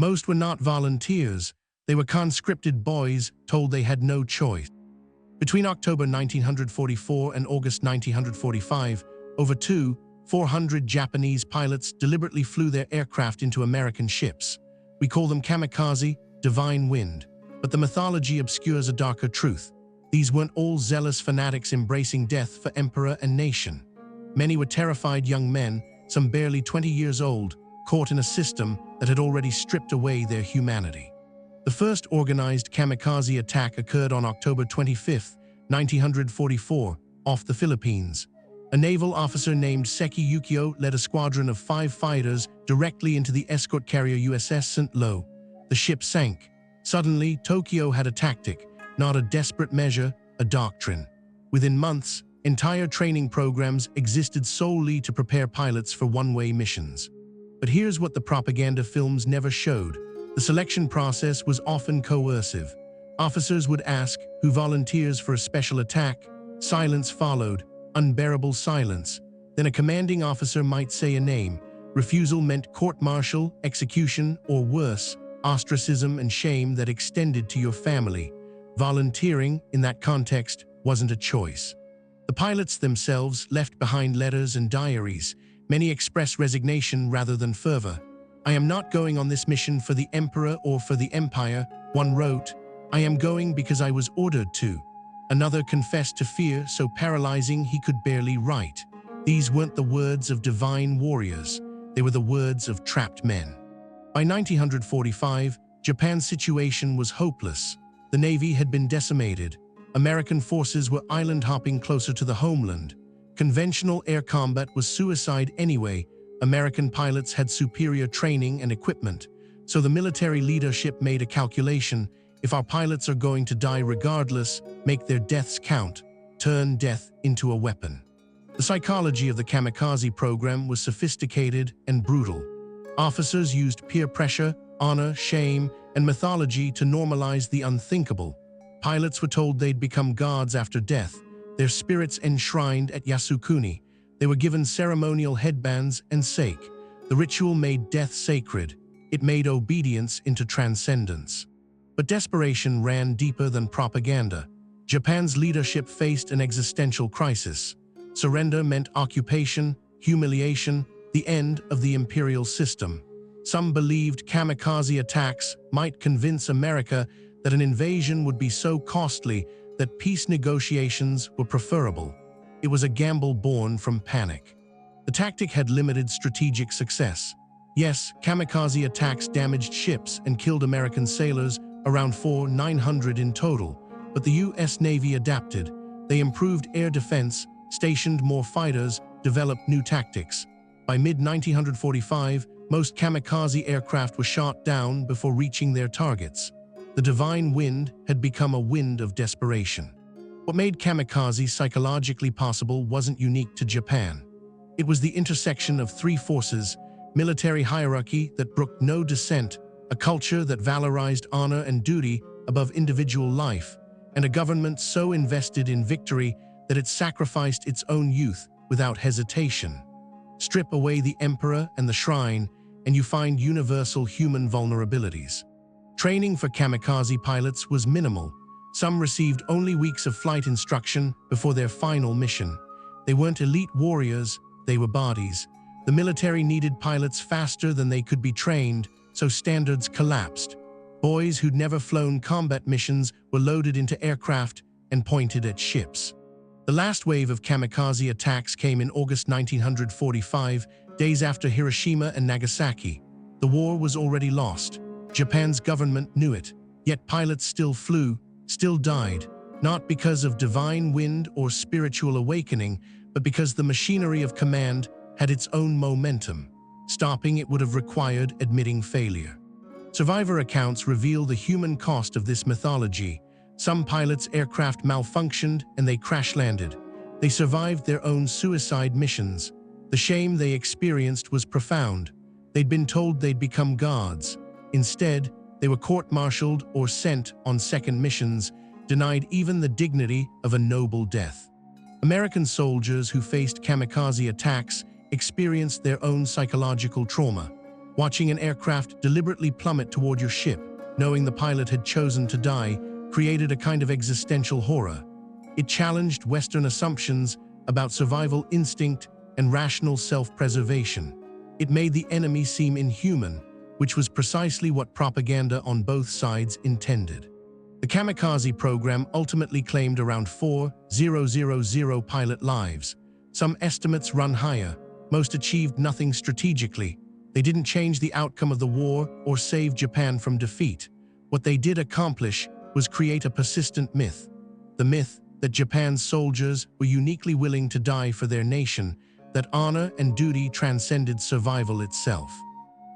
Most were not volunteers. They were conscripted boys told they had no choice. Between October 1944 and August 1945, over 400 Japanese pilots deliberately flew their aircraft into American ships. We call them kamikaze, divine wind. But the mythology obscures a darker truth. These weren't all zealous fanatics embracing death for emperor and nation. Many were terrified young men, some barely 20 years old, caught in a system that had already stripped away their humanity. The first organized kamikaze attack occurred on October 25, 1944, off the Philippines. A naval officer named Seki Yukio led a squadron of 5 fighters directly into the escort carrier USS St. Lo. The ship sank. Suddenly, Tokyo had a tactic, not a desperate measure, a doctrine. Within months, entire training programs existed solely to prepare pilots for one-way missions. But here's what the propaganda films never showed. The selection process was often coercive. Officers would ask, "Who volunteers for a special attack?" Silence followed, unbearable silence. Then a commanding officer might say a name. Refusal meant court-martial, execution, or worse, ostracism and shame that extended to your family. Volunteering, in that context, wasn't a choice. The pilots themselves left behind letters and diaries. Many expressed resignation rather than fervor. "I am not going on this mission for the emperor or for the empire," one wrote. "I am going because I was ordered to." Another confessed to fear so paralyzing he could barely write. These weren't the words of divine warriors. They were the words of trapped men. By 1945, Japan's situation was hopeless. The Navy had been decimated. American forces were island-hopping closer to the homeland. Conventional air combat was suicide anyway. American pilots had superior training and equipment. So the military leadership made a calculation. If our pilots are going to die regardless, make their deaths count. Turn death into a weapon. The psychology of the kamikaze program was sophisticated and brutal. Officers used peer pressure, honor, shame, and mythology to normalize the unthinkable. Pilots were told they'd become gods after death, their spirits enshrined at Yasukuni. They were given ceremonial headbands and sake. The ritual made death sacred. It made obedience into transcendence. But desperation ran deeper than propaganda. Japan's leadership faced an existential crisis. Surrender meant occupation, humiliation, the end of the imperial system. Some believed kamikaze attacks might convince America that an invasion would be so costly that peace negotiations were preferable. It was a gamble born from panic. The tactic had limited strategic success. Yes, kamikaze attacks damaged ships and killed American sailors, around 900 in total, but the U.S. Navy adapted. They improved air defense, stationed more fighters, developed new tactics. By mid-1945, most kamikaze aircraft were shot down before reaching their targets. The divine wind had become a wind of desperation. What made kamikaze psychologically possible wasn't unique to Japan. It was the intersection of 3 forces: military hierarchy that brooked no dissent, a culture that valorized honor and duty above individual life, and a government so invested in victory that it sacrificed its own youth without hesitation. Strip away the emperor and the shrine, and you find universal human vulnerabilities. Training for kamikaze pilots was minimal. Some received only weeks of flight instruction before their final mission. They weren't elite warriors, they were bodies. The military needed pilots faster than they could be trained, so standards collapsed. Boys who'd never flown combat missions were loaded into aircraft and pointed at ships. The last wave of kamikaze attacks came in August 1945, days after Hiroshima and Nagasaki. The war was already lost. Japan's government knew it, yet pilots still flew, still died, not because of divine wind or spiritual awakening, but because the machinery of command had its own momentum. Stopping it would have required admitting failure. Survivor accounts reveal the human cost of this mythology. Some pilots' aircraft malfunctioned and they crash-landed. They survived their own suicide missions. The shame they experienced was profound. They'd been told they'd become gods. Instead, they were court-martialed or sent on second missions, denied even the dignity of a noble death. American soldiers who faced kamikaze attacks experienced their own psychological trauma. Watching an aircraft deliberately plummet toward your ship, knowing the pilot had chosen to die, created a kind of existential horror. It challenged Western assumptions about survival instinct and rational self-preservation. It made the enemy seem inhuman, which was precisely what propaganda on both sides intended. The Kamikaze program ultimately claimed around 4,000 pilot lives. Some estimates run higher. Most achieved nothing strategically. They didn't change the outcome of the war or save Japan from defeat. What they did accomplish was create a persistent myth. The myth that Japan's soldiers were uniquely willing to die for their nation, that honor and duty transcended survival itself.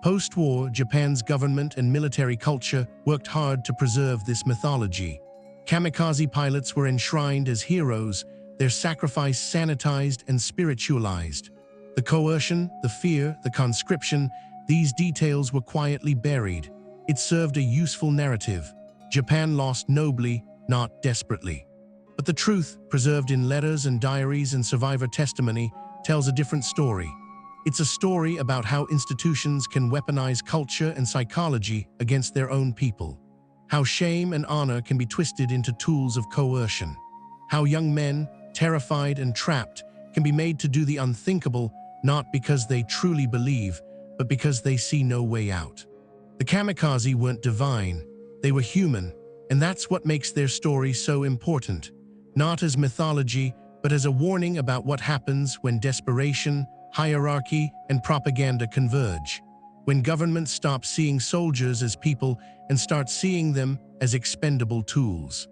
Post-war, Japan's government and military culture worked hard to preserve this mythology. Kamikaze pilots were enshrined as heroes, their sacrifice sanitized and spiritualized. The coercion, the fear, the conscription, these details were quietly buried. It served a useful narrative. Japan lost nobly, not desperately. But the truth, preserved in letters and diaries and survivor testimony, tells a different story. It's a story about how institutions can weaponize culture and psychology against their own people. How shame and honor can be twisted into tools of coercion. How young men, terrified and trapped, can be made to do the unthinkable, not because they truly believe, but because they see no way out. The Kamikaze weren't divine, they were human, and that's what makes their story so important. Not as mythology, but as a warning about what happens when desperation, hierarchy, and propaganda converge. When governments stop seeing soldiers as people and start seeing them as expendable tools.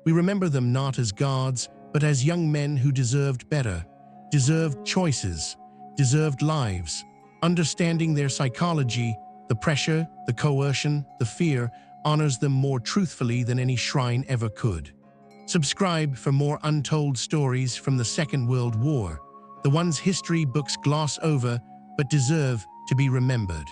We remember them not as gods, but as young men who deserved better, deserved choices, deserved lives. Understanding their psychology, the pressure, the coercion, the fear, honors them more truthfully than any shrine ever could. Subscribe for more untold stories from the Second World War, the ones history books gloss over but deserve to be remembered.